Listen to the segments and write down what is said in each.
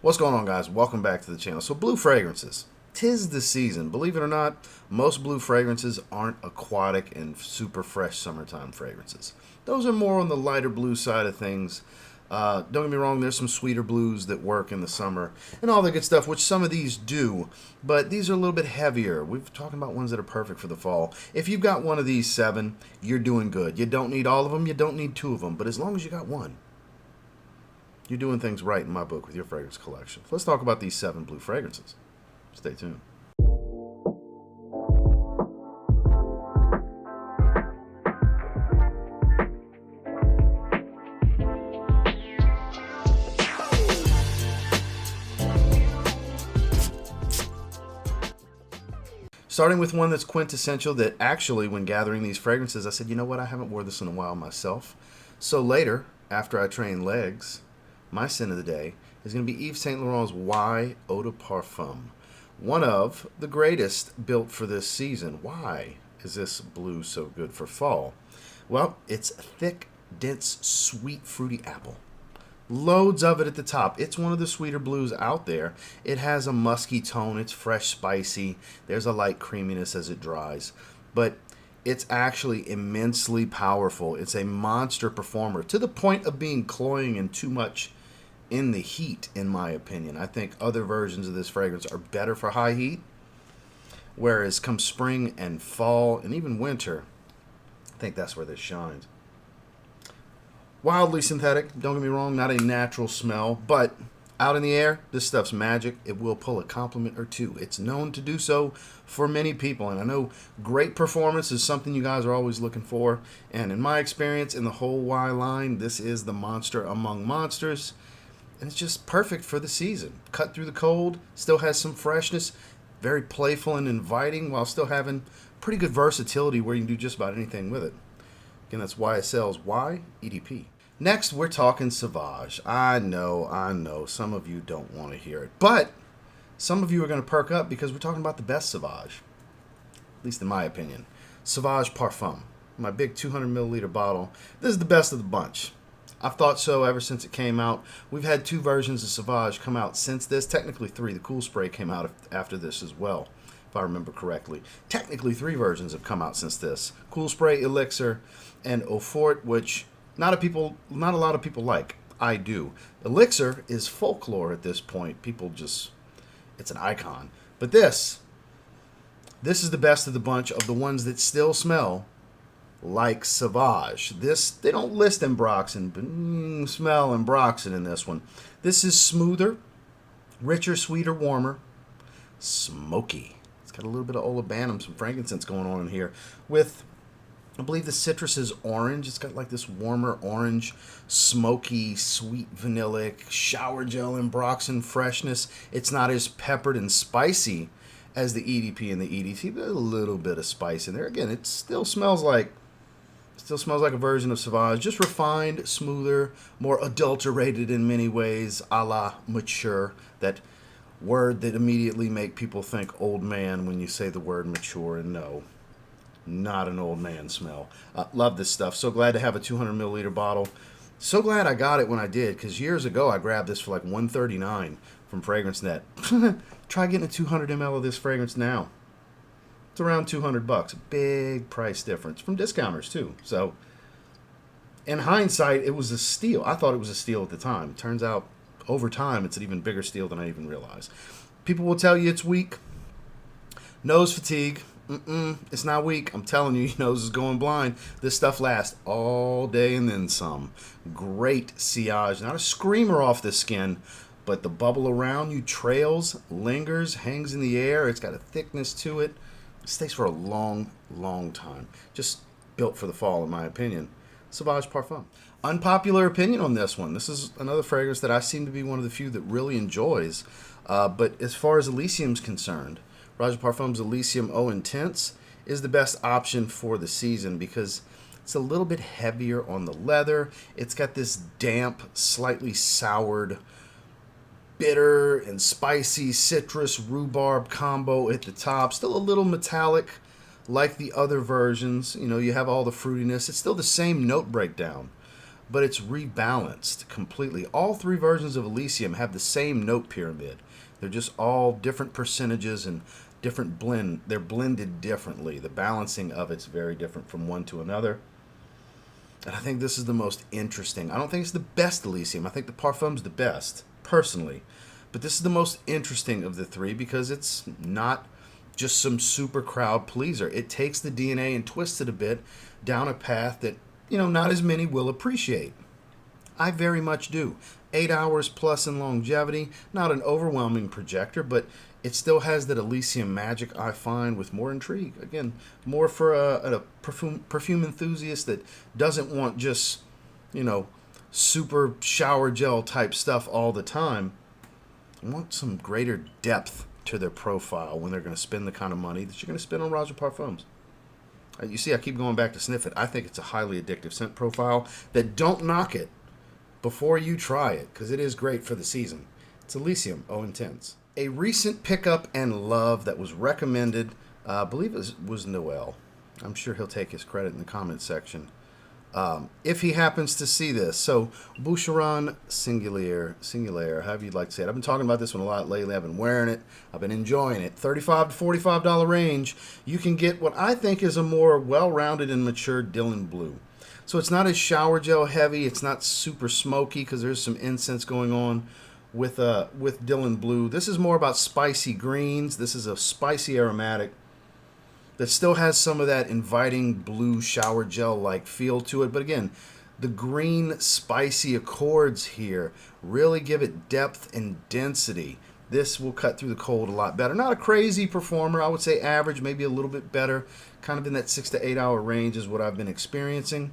What's going on, guys? Welcome back to the channel. So, blue fragrances. 'Tis the season. Believe it or not, most blue fragrances aren't aquatic and super fresh summertime fragrances. Those are more on the lighter blue side of things. Don't get me wrong, there's some sweeter blues that work in the summer and all that good stuff, which some of these do, but these are a little bit heavier. We're talking about ones that are perfect for the fall. If you've got one of these 7, you're doing good. You don't need all of them, you don't need 2 of them, but as long as you got one, you're doing things right in my book with your fragrance collection. Let's talk about these 7 blue fragrances. Stay tuned. Starting with one that's quintessential that actually, when gathering these fragrances, I said, you know what, I haven't worn this in a while myself. So later, after I train legs, my scent of the day is going to be Yves Saint Laurent's Y Eau de Parfum. One of the greatest built for this season. Why is this blue so good for fall? Well, it's thick, dense, sweet, fruity apple. Loads of it at the top. It's one of the sweeter blues out there. It has a musky tone. It's fresh, spicy. There's a light creaminess as it dries. But it's actually immensely powerful. It's a monster performer to the point of being cloying and too much in the heat, in my opinion. I think other versions of this fragrance are better for high heat, whereas come spring and fall and even winter, I think that's where this shines. Wildly synthetic, don't get me wrong, not a natural smell, but out in the air, this stuff's magic. It will pull a compliment or two. It's known to do so for many people, and I know great performance is something you guys are always looking for, and in my experience, in the whole Y line, this is the monster among monsters, and it's just perfect for the season. Cut through the cold, still has some freshness, very playful and inviting, while still having pretty good versatility where you can do just about anything with it. Again, that's YSL's Y EDP. Next, we're talking Sauvage. I know, some of you don't want to hear it, but some of you are going to perk up because we're talking about the best Sauvage, at least in my opinion. Sauvage Parfum, my big 200 milliliter bottle. This is the best of the bunch. I've thought so ever since it came out. We've had 2 versions of Sauvage come out since this. Technically 3. The Cool Spray came out after this as well, if I remember correctly. Technically 3 versions have come out since this. Cool Spray, Elixir, and Eau Forte, which not a lot of people like. I do. Elixir is folklore at this point. People just, it's an icon. But this is the best of the bunch of the ones that still smell like Sauvage. This, they don't list Ambroxan, but smell Ambroxan in this one. This is smoother, richer, sweeter, warmer, smoky. It's got a little bit of olibanum, some frankincense going on in here with, I believe the citrus is orange. It's got like this warmer orange, smoky, sweet vanillic, shower gel Ambroxan freshness. It's not as peppered and spicy as the EDP and the EDT, but a little bit of spice in there. Again, it still smells like a version of Sauvage, just refined, smoother, more adulterated in many ways, a la mature. That word that immediately make people think old man when you say the word mature, and no, not an old man smell. Love this stuff. So glad to have a 200 milliliter bottle. So glad I got it when I did, because years ago I grabbed this for like $139 from FragranceNet. Try getting a 200 ml of this fragrance now. It's around $200. A big price difference from discounters too. So in hindsight, it was a steal. I thought it was a steal at the time. Turns out over time it's an even bigger steal than I even realized. People will tell you it's weak. Nose fatigue. It's not weak. I'm telling you, your nose is going blind. This stuff lasts all day and then some. Great sillage. Not a screamer off the skin, but the bubble around you trails, lingers, hangs in the air. It's got a thickness to it. It stays for a long, long time. Just built for the fall, in my opinion. Sauvage Parfum. Unpopular opinion on this one. This is another fragrance that I seem to be one of the few that really enjoys. But as far as Elysium's concerned, Roja Parfum's Elysium Eau Intense is the best option for the season because it's a little bit heavier on the leather. It's got this damp, slightly soured, bitter and spicy citrus rhubarb combo at the top. Still a little metallic like the other versions. You know, you have all the fruitiness. It's still the same note breakdown. but it's rebalanced completely. All three versions of Elysium have the same note pyramid. They're just all different percentages and different blend. They're blended differently. The balancing of it's very different from one to another. And I think this is the most interesting. I don't think it's the best Elysium. I think the Parfum's the best, personally. But this is the most interesting of the three because it's not just some super crowd pleaser. It takes the DNA and twists it a bit down a path that, not as many will appreciate. I very much do. 8 hours plus in longevity, not an overwhelming projector, but it still has that Elysium magic I find with more intrigue. Again, more for a perfume enthusiast that doesn't want just, super shower gel type stuff all the time. I want some greater depth to their profile when they're going to spend the kind of money that you're going to spend on Roja Parfums. You see, I keep going back to sniff it. I think it's a highly addictive scent profile that don't knock it before you try it, because it is great for the season. It's Elysium Eau Intense. A recent pickup and love that was recommended, I believe it was Noel. I'm sure he'll take his credit in the comments section. If he happens to see this. So, Boucheron Singulier, however you'd like to say it. I've been talking about this one a lot lately. I've been wearing it. I've been enjoying it. $35 to $45 range. You can get what I think is a more well-rounded and mature Bleu. So it's not as shower gel heavy. It's not super smoky because there's some incense going on with Bleu. This is more about spicy greens. This is a spicy aromatic that still has some of that inviting blue shower gel-like feel to it. But again, the green spicy accords here really give it depth and density. This will cut through the cold a lot better. Not a crazy performer. I would say average, maybe a little bit better. Kind of in that 6 to 8 hour range is what I've been experiencing.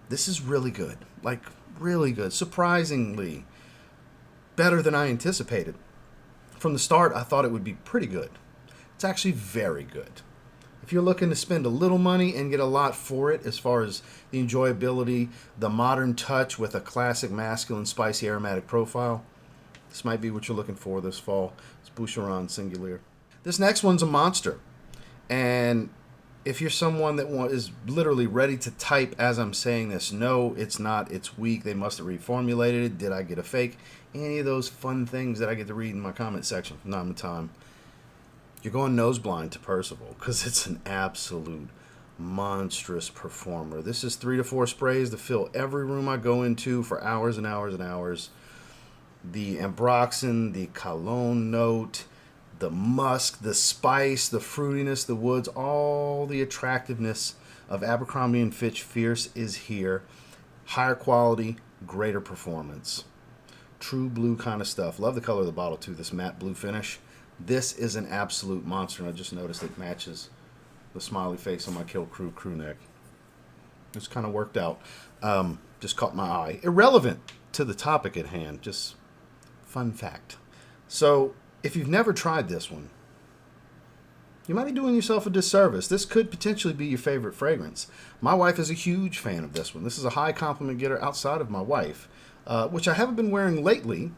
This is really good. Like, really good. Surprisingly better than I anticipated. From the start, I thought it would be pretty good. It's actually very good. If you're looking to spend a little money and get a lot for it as far as the enjoyability, the modern touch with a classic masculine spicy aromatic profile, this might be what you're looking for this fall. It's Boucheron Singulier. This next one's a monster. And if you're someone that is literally ready to type as I'm saying this, no, it's not, it's weak, they must have reformulated it, did I get a fake? Any of those fun things that I get to read in my comment section from time to time. You're going nose blind to Percival because it's an absolute monstrous performer. This is 3 to 4 sprays to fill every room I go into for hours and hours and hours. The ambroxan, the cologne note, the musk, the spice, the fruitiness, the woods, all the attractiveness of Abercrombie & Fitch Fierce is here. Higher quality, greater performance. True blue kind of stuff. Love the color of the bottle too, this matte blue finish. This is an absolute monster, and I just noticed it matches the smiley face on my Kill Crew crew neck. It's kind of worked out. Just caught my eye. Irrelevant to the topic at hand. Just fun fact. So, if you've never tried this one, you might be doing yourself a disservice. This could potentially be your favorite fragrance. My wife is a huge fan of this one. This is a high compliment getter outside of my wife, which I haven't been wearing lately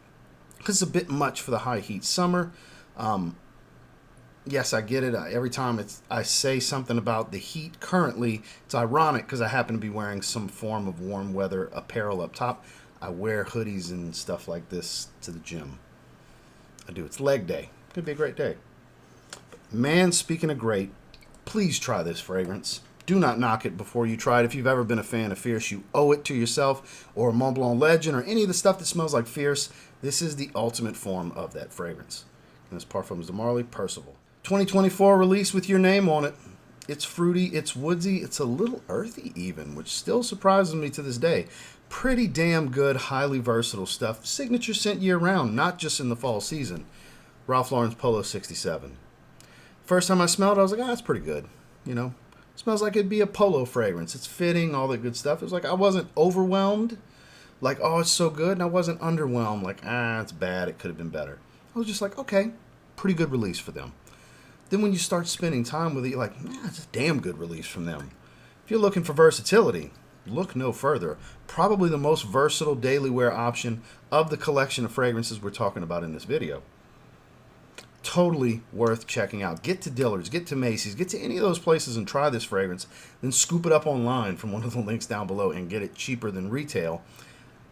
because it's a bit much for the high heat summer. Yes, I get it. Every time I say something about the heat currently, it's ironic because I happen to be wearing some form of warm weather apparel up top. I wear hoodies and stuff like this to the gym. I do. It's leg day. Could be a great day. Man, speaking of great, please try this fragrance. Do not knock it before you try it. If you've ever been a fan of Fierce, you owe it to yourself, or a Mont Blanc Legend, or any of the stuff that smells like Fierce. This is the ultimate form of that fragrance. And this Parfums de Marly, Percival. 2024 release with your name on it. It's fruity, it's woodsy, it's a little earthy even, which still surprises me to this day. Pretty damn good, highly versatile stuff. Signature scent year-round, not just in the fall season. Ralph Lauren's Polo 67. First time I smelled it, I was like, that's pretty good. Smells like it'd be a Polo fragrance. It's fitting, all that good stuff. It was like I wasn't overwhelmed, like, oh, it's so good, and I wasn't underwhelmed, like, it's bad, it could have been better. I was just like, okay, pretty good release for them. Then when you start spending time with it, you're like, it's a damn good release from them. If you're looking for versatility, look no further. Probably the most versatile daily wear option of the collection of fragrances we're talking about in this video. Totally worth checking out. Get to Dillard's, get to Macy's, get to any of those places and try this fragrance. Then scoop it up online from one of the links down below and get it cheaper than retail.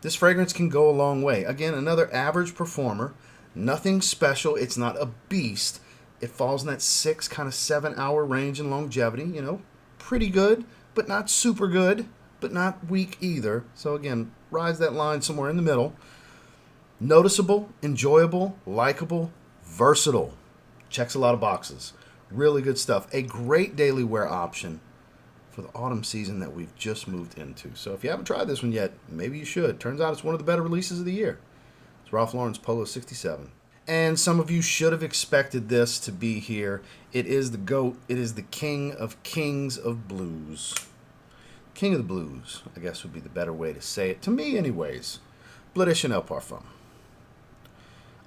This fragrance can go a long way. Again, another average performer. Nothing special. It's not a beast. It falls in that 6, kind of 7 hour range in longevity. You know, pretty good, but not super good, but not weak either. So again, rides that line somewhere in the middle. Noticeable, enjoyable, likable, versatile. Checks a lot of boxes. Really good stuff. A great daily wear option for the autumn season that we've just moved into. So if you haven't tried this one yet, maybe you should. Turns out it's one of the better releases of the year. It's Ralph Lauren's Polo 67. And some of you should have expected this to be here. It is the GOAT. It is the king of kings of blues. King of the blues, I guess would be the better way to say it. To me, anyways. Bleu de Chanel Parfum.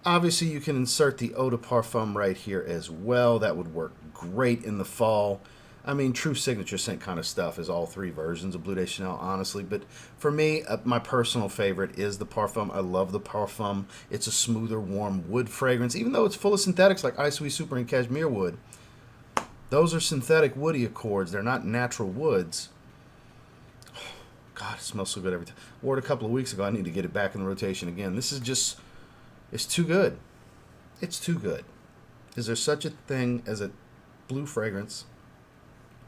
Obviously, you can insert the eau de parfum right here as well. That would work great in the fall. I mean, true signature scent kind of stuff is all 3 versions of Bleu de Chanel, honestly. But for me, my personal favorite is the Parfum. I love the Parfum. It's a smoother, warm wood fragrance. Even though it's full of synthetics like Ice Sweet Super and Cashmere wood, those are synthetic woody accords. They're not natural woods. God, it smells so good every time. Wore it a couple of weeks ago. I need to get it back in the rotation again. This is just... it's too good. It's too good. Is there such a thing as a blue fragrance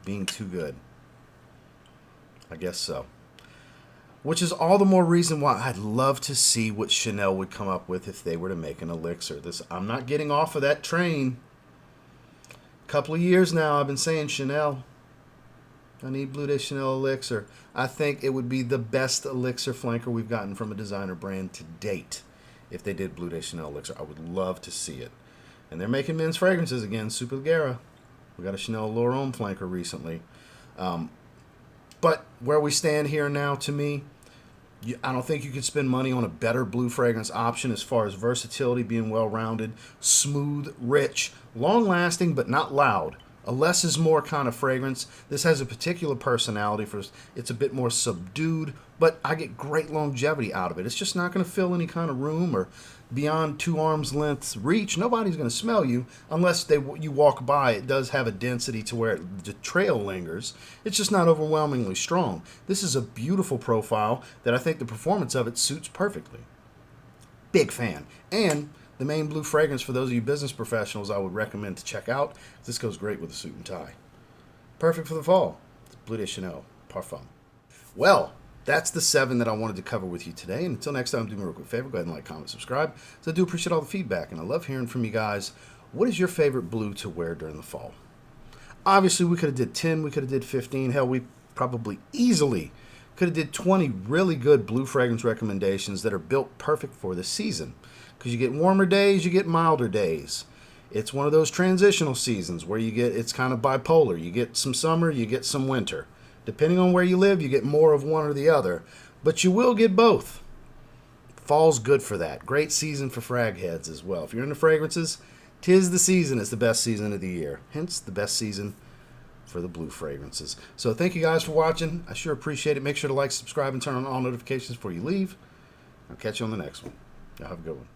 being too good? I guess so. Which is all the more reason why I'd love to see what Chanel would come up with if they were to make an elixir. I'm not getting off of that train. A couple of years now I've been saying, Chanel, I need Bleu de Chanel elixir. I think it would be the best elixir flanker we've gotten from a designer brand to date. If they did Bleu de Chanel elixir, I would love to see it. And they're making men's fragrances again, Supergera. We got a Chanel L'Homme flanker recently. But where we stand here now, to me, I don't think you could spend money on a better blue fragrance option as far as versatility, being well-rounded, smooth, rich, long-lasting, but not loud. A less is more kind of fragrance. This has a particular personality for us. It's a bit more subdued, but I get great longevity out of it. It's just not going to fill any kind of room or beyond 2 arms length reach. Nobody's going to smell you unless you walk by. It does have a density to where the trail lingers. It's just not overwhelmingly strong. This is a beautiful profile that I think the performance of it suits perfectly. Big fan. And the main blue fragrance for those of you business professionals I would recommend to check out. This goes great with a suit and tie. Perfect for the fall. It's Bleu de Chanel Parfum. Well, that's the 7 that I wanted to cover with you today. And until next time, do me a real quick favor. Go ahead and like, comment, subscribe. So I do appreciate all the feedback. And I love hearing from you guys. What is your favorite blue to wear during the fall? Obviously, we could have did 10. We could have did 15. Hell, we probably easily could have did 20 really good blue fragrance recommendations that are built perfect for the season. Because you get warmer days, you get milder days. It's one of those transitional seasons where it's kind of bipolar. You get some summer, you get some winter. Depending on where you live, you get more of one or the other. But you will get both. Fall's good for that. Great season for frag heads as well. If you're into fragrances, 'tis the season. It's the best season of the year. Hence, the best season for the blue fragrances. So thank you guys for watching. I sure appreciate it. Make sure to like, subscribe, and turn on all notifications before you leave. I'll catch you on the next one. Y'all have a good one.